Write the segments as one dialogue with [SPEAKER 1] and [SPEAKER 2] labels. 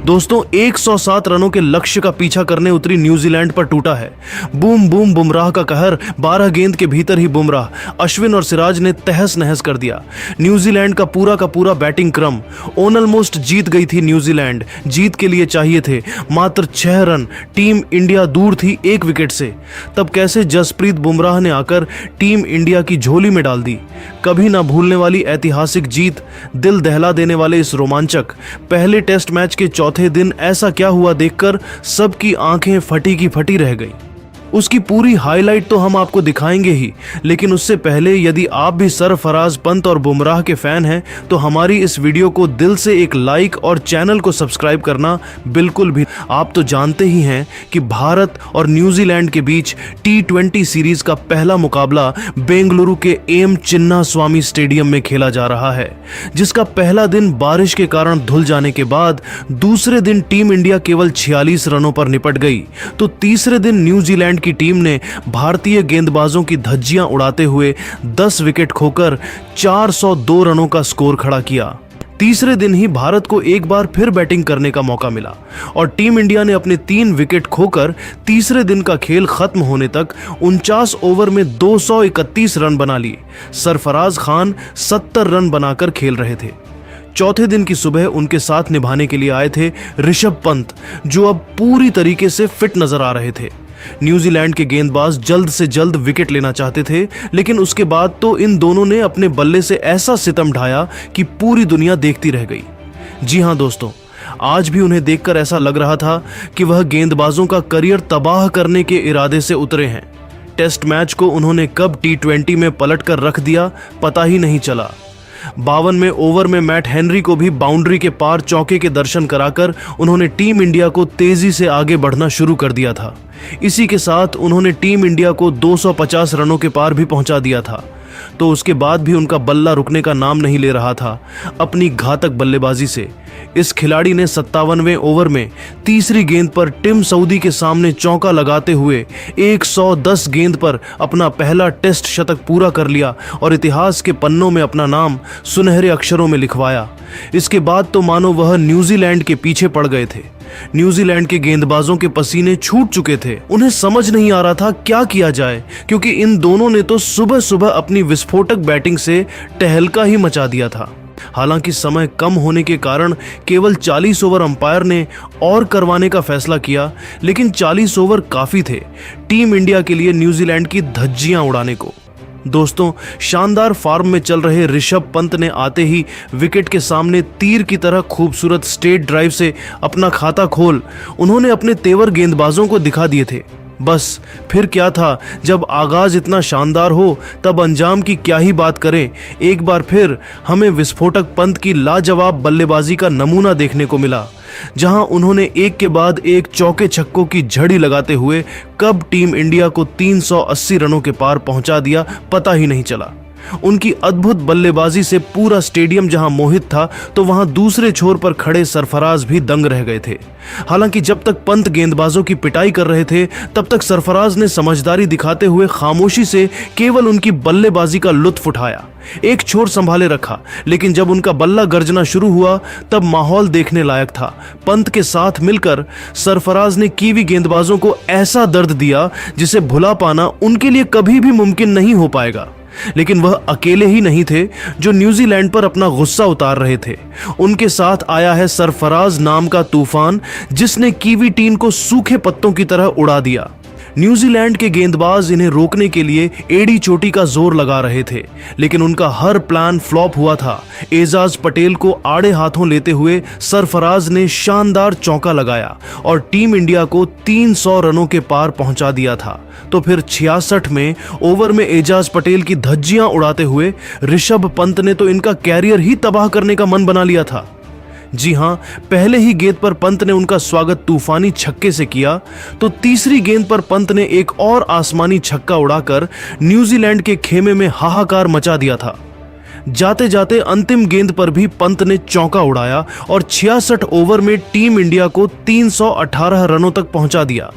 [SPEAKER 1] दोस्तों 107 रनों के लक्ष्य का पीछा करने उतरी न्यूजीलैंड पर टूटा है बूम बूम बुमराह का कहर। 12 गेंद के भीतर ही बुमराह, अश्विन और सिराज ने तहस नहस कर दिया न्यूजीलैंड का पूरा बैटिंग क्रम। ऑलमोस्ट जीत गई थी न्यूजीलैंड, जीत के लिए चाहिए थे मात्र 6 रन। टीम इंडिया दूर थी 1 विकेट से। तब कैसे जसप्रीत बुमराह ने आकर टीम इंडिया की झोली में डाल दी। कभी ना भूलने वाली ऐतिहासिक जीत, दिल दहला देने वाले इस रोमांचक पहले टेस्ट मैच के चौथे दिन ऐसा क्या हुआ देखकर सबकी आंखें फटी की फटी रह गई। उसकी पूरी हाईलाइट तो हम आपको दिखाएंगे ही, लेकिन उससे पहले यदि आप भी सरफराज, पंत और बुमराह के फैन हैं तो हमारी इस वीडियो को दिल से एक लाइक और चैनल को सब्सक्राइब करना बिल्कुल भी। आप तो जानते ही हैं कि भारत और न्यूजीलैंड के बीच T20 सीरीज का पहला मुकाबला बेंगलुरु के एम चिन्नास्वामी स्टेडियम में खेला जा रहा है, जिसका पहला दिन बारिश के कारण धुल जाने के बाद दूसरे दिन टीम इंडिया केवल 46 रनों पर निपट गई, तो तीसरे दिन न्यूजीलैंड की टीम ने भारतीय गेंदबाजों की धज्जियां उड़ाते हुए 10 विकेट खोकर 402 रनों का स्कोर खड़ा किया। तीसरे दिन ही भारत को एक बार फिर बैटिंग करने का मौका मिला और टीम इंडिया ने अपने 3 विकेट खोकर तीसरे दिन का खेल खत्म होने तक 49 ओवर में 231 रन बना लिए। सरफराज खान 70 रन बनाकर खेल रहे थे। चौथे दिन की सुबह उनके साथ निभाने के लिए आए थे ऋषभ पंत, जो अब पूरी तरीके से फिट नजर आ रहे थे। न्यूजीलैंड के गेंदबाज जल्द से जल्द विकेट लेना चाहते थे, लेकिन उसके बाद तो इन दोनों ने अपने बल्ले से ऐसा सितम ढाया कि पूरी दुनिया देखती रह गई। जी हां दोस्तों, आज भी उन्हें देखकर ऐसा लग रहा था कि वह गेंदबाजों का करियर तबाह करने के इरादे से उतरे हैं। टेस्ट मैच को उन्होंने कब T20 में पलट कर रख दिया पता ही नहीं चला। 52वें ओवर में मैट हेनरी को भी बाउंड्री के पार चौके के दर्शन कराकर उन्होंने टीम इंडिया को तेजी से आगे बढ़ना शुरू कर दिया था। इसी के साथ उन्होंने टीम इंडिया को 250 रनों के पार भी पहुंचा दिया था। तो उसके बाद भी उनका बल्ला रुकने का नाम नहीं ले रहा था अपनी घातक बल्लेबाजी से। इस खिलाड़ी ने 57वें ओवर में तीसरी गेंद पर टिम सऊदी के सामने चौका लगाते हुए 110 गेंद पर अपना पहला टेस्ट शतक पूरा कर लिया और इतिहास के पन्नों में अपना नाम सुनहरे अक्षरों में लिखवाया। इसके बाद तो मानो वह न्यूजीलैंड के पीछे पड़ गए थे। न्यूजीलैंड के गेंदबाजों के पसीने छूट चुके थे। उन्हें समझ नहीं आ रहा था क्या किया जाए, क्योंकि इन दोनों ने तो सुबह सुबह अपनी विस्फोटक बैटिंग से टहलका ही मचा दिया था। हालांकि समय कम होने के कारण केवल 40 ओवर अंपायर ने और करवाने का फैसला किया, लेकिन 40 ओवर काफी थे टीम इंडिया के लिए न्यूजीलैंड की धज्जियां उड़ाने को। दोस्तों, शानदार फॉर्म में चल रहे ऋषभ पंत ने आते ही विकेट के सामने तीर की तरह खूबसूरत स्ट्रेट ड्राइव से अपना खाता खोल उन्होंने अपने तेवर गेंदबाजों को दिखा दिए थे। बस फिर क्या था, जब आगाज इतना शानदार हो तब अंजाम की क्या ही बात करें। एक बार फिर हमें विस्फोटक पंत की लाजवाब बल्लेबाजी का नमूना देखने को मिला, जहां उन्होंने एक के बाद एक चौके छक्कों की झड़ी लगाते हुए कब टीम इंडिया को 380 रनों के पार पहुंचा दिया पता ही नहीं चला। उनकी अद्भुत बल्लेबाजी से पूरा स्टेडियम जहां मोहित था, तो वहां दूसरे छोर पर खड़े सरफराज भी दंग रह गए थे। हालांकि जब तक पंत गेंदबाजों की पिटाई कर रहे थे, तब तक सरफराज ने समझदारी दिखाते हुए खामोशी से केवल उनकी बल्लेबाजी का लुत्फ उठाया, एक छोर संभाले रखा। लेकिन जब उनका बल्ला गरजना शुरू हुआ तब माहौल देखने लायक था। पंत के साथ मिलकर सरफराज ने कीवी गेंदबाजों को ऐसा दर्द दिया जिसे भुला पाना उनके लिए कभी भी मुमकिन नहीं हो पाएगा। लेकिन वह अकेले ही नहीं थे जो न्यूजीलैंड पर अपना गुस्सा उतार रहे थे। उनके साथ आया है सरफराज नाम का तूफान, जिसने कीवी टीम को सूखे पत्तों की तरह उड़ा दिया। न्यूजीलैंड के गेंदबाज इन्हें रोकने के लिए एड़ी चोटी का जोर लगा रहे थे, लेकिन उनका हर प्लान फ्लॉप हुआ था। एजाज पटेल को आड़े हाथों लेते हुए सरफराज ने शानदार चौका लगाया और टीम इंडिया को 300 रनों के पार पहुंचा दिया था। तो फिर 66वें ओवर में एजाज पटेल की धज्जियां उड़ाते हुए ऋषभ पंत ने तो इनका कैरियर ही तबाह करने का मन बना लिया था। जी हां, पहले ही गेंद पर पंत ने उनका स्वागत तूफानी छक्के से किया, तो तीसरी गेंद पर पंत ने एक और आसमानी छक्का उड़ाकर न्यूजीलैंड के खेमे में हाहाकार मचा दिया था। जाते जाते अंतिम गेंद पर भी पंत ने चौका उड़ाया और 66 ओवर में टीम इंडिया को 318 रनों तक पहुंचा दिया।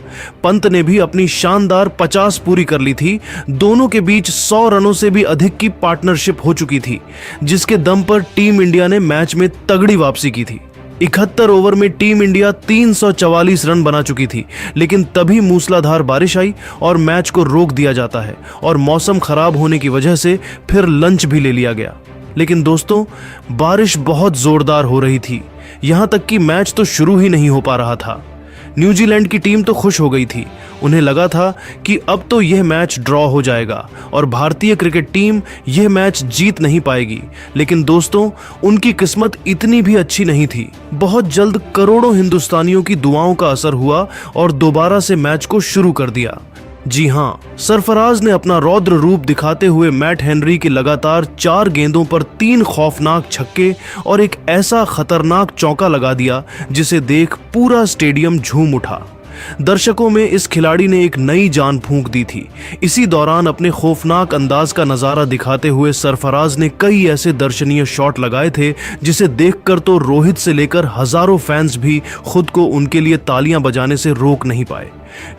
[SPEAKER 1] पंत ने भी अपनी शानदार 50 पूरी कर ली थी। दोनों के बीच 100 रनों से भी अधिक की पार्टनरशिप हो चुकी थी, जिसके दम पर टीम इंडिया ने मैच में तगड़ी वापसी की थी। 71 ओवर में टीम इंडिया 344 रन बना चुकी थी, लेकिन तभी मूसलाधार बारिश आई और मैच को रोक दिया जाता है और मौसम खराब होने की वजह से फिर लंच भी ले लिया गया। लेकिन दोस्तों, बारिश बहुत जोरदार हो रही थी, यहां तक कि मैच तो शुरू ही नहीं हो पा रहा था। न्यूजीलैंड की टीम तो खुश हो गई थी, उन्हें लगा था कि अब तो यह मैच ड्रॉ हो जाएगा और भारतीय क्रिकेट टीम यह मैच जीत नहीं पाएगी। लेकिन दोस्तों, उनकी किस्मत इतनी भी अच्छी नहीं थी। बहुत जल्द करोड़ों हिंदुस्तानियों की दुआओं का असर हुआ और दोबारा से मैच को शुरू कर दिया। जी हां, सरफराज ने अपना रौद्र रूप दिखाते हुए मैट हेनरी की लगातार 4 गेंदों पर 3 खौफनाक छक्के और एक ऐसा खतरनाक चौका लगा दिया जिसे देख पूरा स्टेडियम झूम उठा। दर्शकों में इस खिलाड़ी ने एक नई जान फूंक दी थी। इसी दौरान अपने खौफनाक अंदाज का नजारा दिखाते हुए सरफराज ने कई ऐसे दर्शनीय शॉट लगाए थे जिसे देखकर तो रोहित से लेकर हजारों फैंस भी खुद को उनके लिए तालियां बजाने से रोक नहीं पाए।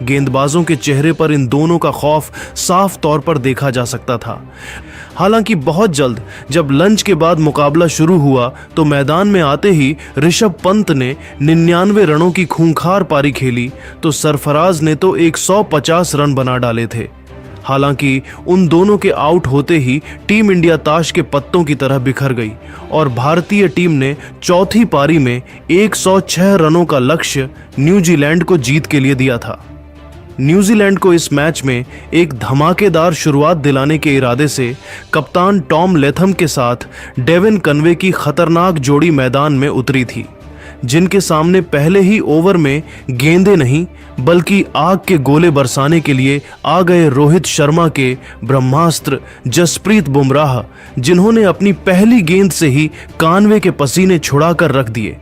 [SPEAKER 1] गेंदबाजों के चेहरे पर इन दोनों का खौफ साफ तौर पर देखा जा सकता था। हालांकि बहुत जल्द जब लंच के बाद मुकाबला शुरू हुआ तो मैदान में आते ही ऋषभ पंत ने 99 रनों की खूंखार पारी खेली तो सरफराज ने तो 150 रन बना डाले थे। हालांकि उन दोनों के आउट होते ही टीम इंडिया ताश के पत्तों की तरह बिखर गई और भारतीय टीम ने चौथी पारी में 106 रनों का लक्ष्य न्यूजीलैंड को जीत के लिए दिया था। न्यूजीलैंड को इस मैच में एक धमाकेदार शुरुआत दिलाने के इरादे से कप्तान टॉम लेथम के साथ डेविन कनवे की खतरनाक जोड़ी मैदान में उतरी थी, जिनके सामने पहले ही ओवर में गेंदें नहीं बल्कि आग के गोले बरसाने के लिए आ गए रोहित शर्मा के ब्रह्मास्त्र जसप्रीत बुमराह, जिन्होंने अपनी पहली गेंद से ही कानवे के पसीने छुड़ाकर रख दिए।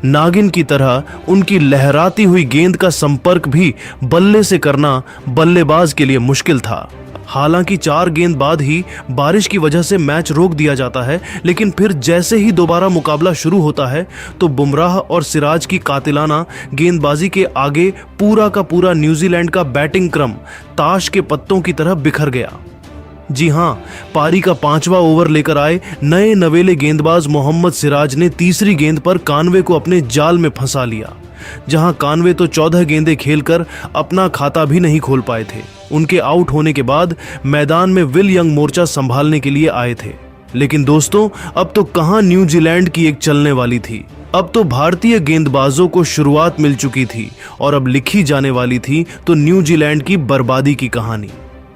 [SPEAKER 1] नागिन की तरह उनकी लहराती हुई गेंद का संपर्क भी बल्ले से करना बल्लेबाज के लिए मुश्किल था। हालांकि 4 गेंद बाद ही बारिश की वजह से मैच रोक दिया जाता है, लेकिन फिर जैसे ही दोबारा मुकाबला शुरू होता है तो बुमराह और सिराज की कातिलाना गेंदबाजी के आगे पूरा का पूरा न्यूजीलैंड का बैटिंग क्रम ताश के पत्तों की तरह बिखर गया। जी हां, पारी का 5वां ओवर लेकर आए नए नवेले गेंदबाज मोहम्मद सिराज ने तीसरी गेंद पर कानवे को अपने जाल में फंसा लिया, जहां कानवे तो 14 गेंदें खेलकर अपना खाता भी नहीं खोल पाए थे। उनके आउट होने के बाद मैदान में विल यंग मोर्चा संभालने के लिए आए थे। लेकिन दोस्तों, अब तो कहां न्यूजीलैंड की एक चलने वाली थी। अब तो भारतीय गेंदबाजों को शुरुआत मिल चुकी थी और अब लिखी जाने वाली थी तो न्यूजीलैंड की बर्बादी की कहानी।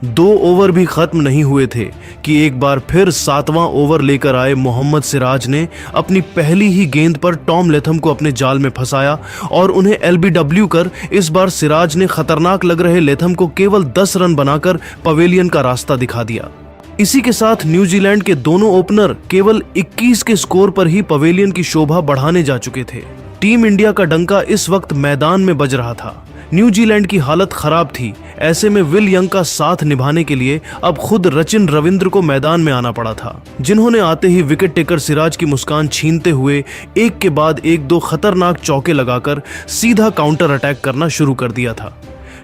[SPEAKER 1] 2 ओवर भी खत्म नहीं हुए थे कि एक बार फिर 7वां ओवर लेकर आए मोहम्मद सिराज ने अपनी पहली ही गेंद पर टॉम लेथम को अपने जाल में फंसाया और उन्हें एलबीडब्ल्यू कर इस बार सिराज ने खतरनाक लग रहे लेथम को केवल 10 रन बनाकर पवेलियन का रास्ता दिखा दिया। इसी के साथ न्यूजीलैंड के दोनों ओपनर केवल 21 के स्कोर पर ही पवेलियन की शोभा बढ़ाने जा चुके थे। टीम इंडिया का डंका इस वक्त मैदान में बज रहा था। न्यूजीलैंड की हालत खराब थी। ऐसे में विल यंग का साथ निभाने के लिए अब खुद रचिन रविंद्र को मैदान में आना पड़ा था, जिन्होंने आते ही विकेट टेकर सिराज की मुस्कान छीनते हुए एक के बाद एक 2 खतरनाक चौके लगाकर सीधा काउंटर अटैक करना शुरू कर दिया था।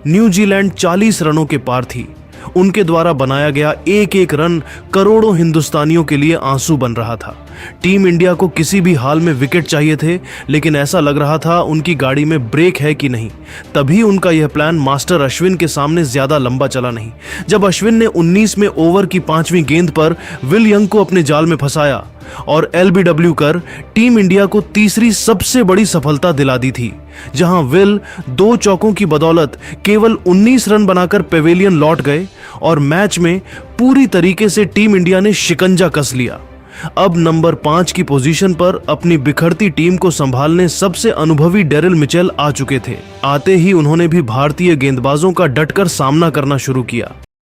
[SPEAKER 1] न्यूजीलैंड 40 रनों के पार थी। उनके द्वारा बनाया गया एक एक रन करोड़ों हिंदुस्तानियों के लिए आंसू बन रहा था। टीम इंडिया को किसी भी हाल में विकेट चाहिए थे, लेकिन ऐसा लग रहा था उनकी गाड़ी में ब्रेक है कि नहीं। तभी उनका यह प्लान मास्टर अश्विन के सामने ज्यादा लंबा चला नहीं। जब अश्विन ने 19वें ओवर की 5वीं गेंद पर विल यंग को अपने जाल में फंसाया और एलबीडब्ल्यू कर टीम इंडिया को तीसरी सबसे बड़ी सफलता दिला दी थी, जहां विल 2 चौकों की बदौलत केवल 19 रन बनाकर पेवेलियन लौट गए और मैच में पूरी तरीके से टीम इंडिया ने शिकंजा कस लिया। अब नंबर 5 की पोजीशन पर अपनी बिखरती टीम को संभालने सबसे अनुभवी डेरिल मिचेल आ चुके थे। आते ही उन्होंने भी भारतीय गेंदबाजों का डटकर सामना करना शुरू किया।